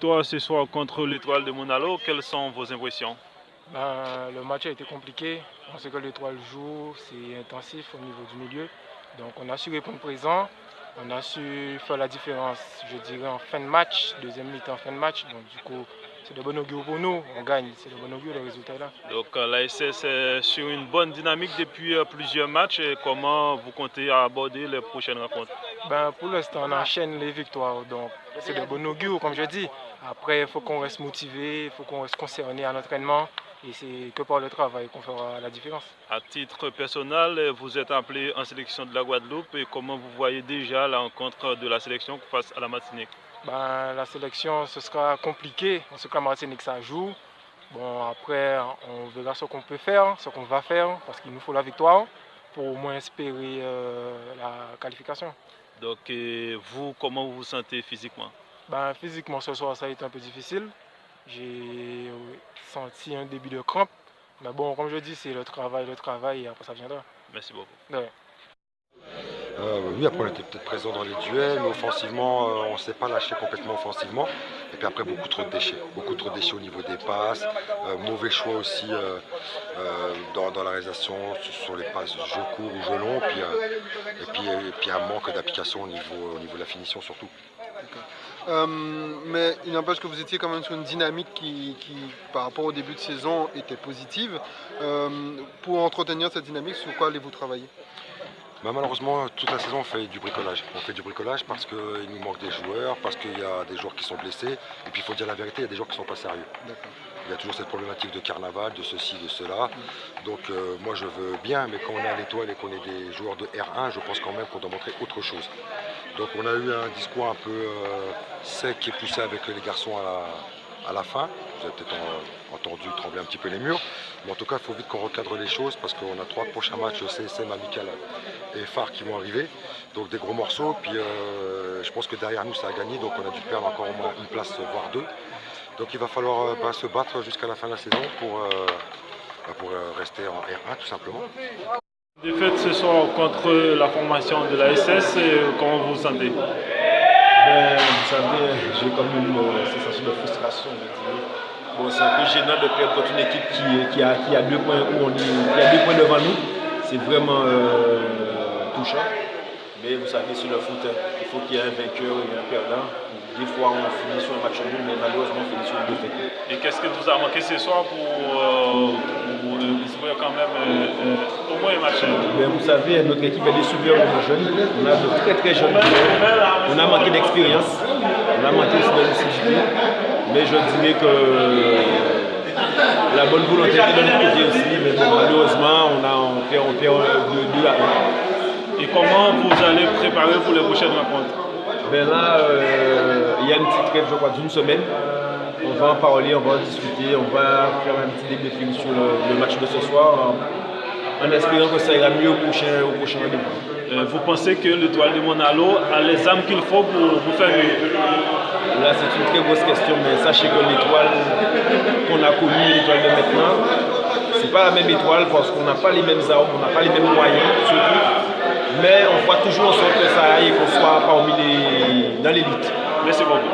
victoire ce soir contre l'Étoile de Monalo. Quelles sont vos impressions? Le match a été compliqué. On sait que l'Étoile joue, c'est intensif au niveau du milieu. Donc on a su répondre présent, on a su faire la différence, je dirais, en fin de match, deuxième mi-temps, fin de match. Donc du coup, c'est de bon augure pour nous, on gagne, c'est de bon augure le résultat est là. Donc l'ASS est sur une bonne dynamique depuis plusieurs matchs. Et comment vous comptez aborder les prochaines rencontres? Pour l'instant, on enchaîne les victoires, donc c'est de bon augure, comme je dis. Après, il faut qu'on reste motivé, il faut qu'on reste concerné à l'entraînement. Et c'est que par le travail qu'on fera la différence. À titre personnel, vous êtes appelé en sélection de la Guadeloupe. Et comment vous voyez déjà la rencontre de la sélection face à la Martinique? La sélection, ce sera compliqué. On sait que la Martinique, ça joue. Bon, après, on verra ce qu'on peut faire, ce qu'on va faire, parce qu'il nous faut la victoire pour au moins espérer la qualification. Donc, vous, comment vous vous sentez physiquement? Physiquement, ce soir, ça a été un peu difficile. J'ai senti un début de crampe. Mais bon, comme je dis, c'est le travail, et après ça viendra. Merci beaucoup. Ouais. Oui, après on était peut-être présent dans les duels, mais offensivement, on ne s'est pas lâché complètement offensivement. Et puis après, beaucoup trop de déchets au niveau des passes, mauvais choix aussi dans la réalisation sur les passes jeu court ou jeu long, et puis un manque d'application au niveau de la finition surtout. Mais il n'empêche que vous étiez quand même sur une dynamique qui, par rapport au début de saison, était positive. Pour entretenir cette dynamique, sur quoi allez-vous travailler? Malheureusement, toute la saison, on fait du bricolage. On fait du bricolage parce qu'il nous manque des joueurs, parce qu'il y a des joueurs qui sont blessés. Et puis, il faut dire la vérité, il y a des joueurs qui ne sont pas sérieux. Il y a toujours cette problématique de carnaval, de ceci, de cela. Donc, moi, je veux bien, mais quand on est à l'Étoile et qu'on est des joueurs de R1, je pense quand même qu'on doit montrer autre chose. Donc, on a eu un discours un peu sec et poussé avec les garçons à la fin. Vous avez peut-être entendu trembler un petit peu les murs. Mais en tout cas, il faut vite qu'on recadre les choses parce qu'on a 3 prochains matchs CSM, Amical et Phare qui vont arriver. Donc des gros morceaux. Puis je pense que derrière nous, ça a gagné. Donc on a dû perdre encore au moins une place, voire 2. Donc il va falloir se battre jusqu'à la fin de la saison pour rester en R1 tout simplement. Défaite ce soir contre la formation de la SS, comment vous vous sentez? Vous savez, j'ai comme une sensation de frustration, je dirais. Bon, c'est un peu gênant de perdre contre une équipe qui a 2 points qui a 2 points devant nous. C'est vraiment touchant. Mais vous savez, sur le foot, il faut qu'il y ait un vainqueur et un perdant. Des fois, on finit sur un match nul, mais malheureusement, on finit sur une défaite. Et qu'est-ce que vous a manqué ce soir pour espérer quand même au moins un match? Vous savez, notre équipe est des super jeunes. On a de très jeunes joueurs. On a manqué d'expérience. On a manqué aussi de lucidité. Mais je dirais que la bonne volonté est de notre côté aussi. Mais malheureusement, on perd 2 à 1. Et comment vous allez préparer pour les prochaines rencontres? Là, il y a une petite trêve, je crois, d'1 semaine. On va en parler, on va en discuter, on va faire un petit débriefing sur le match de ce soir, en espérant que ça ira mieux au prochain rendez-vous. Vous pensez que l'Étoile de Monalo a les armes qu'il faut pour vous faire mieux? Là, c'est une très grosse question, mais sachez que l'Étoile qu'on a connue, l'Étoile de maintenant, c'est pas la même étoile parce qu'on n'a pas les mêmes armes, on n'a pas les mêmes moyens, surtout. Mais on fera toujours en sorte que ça aille et qu'on soit parmi dans l'élite. Merci beaucoup.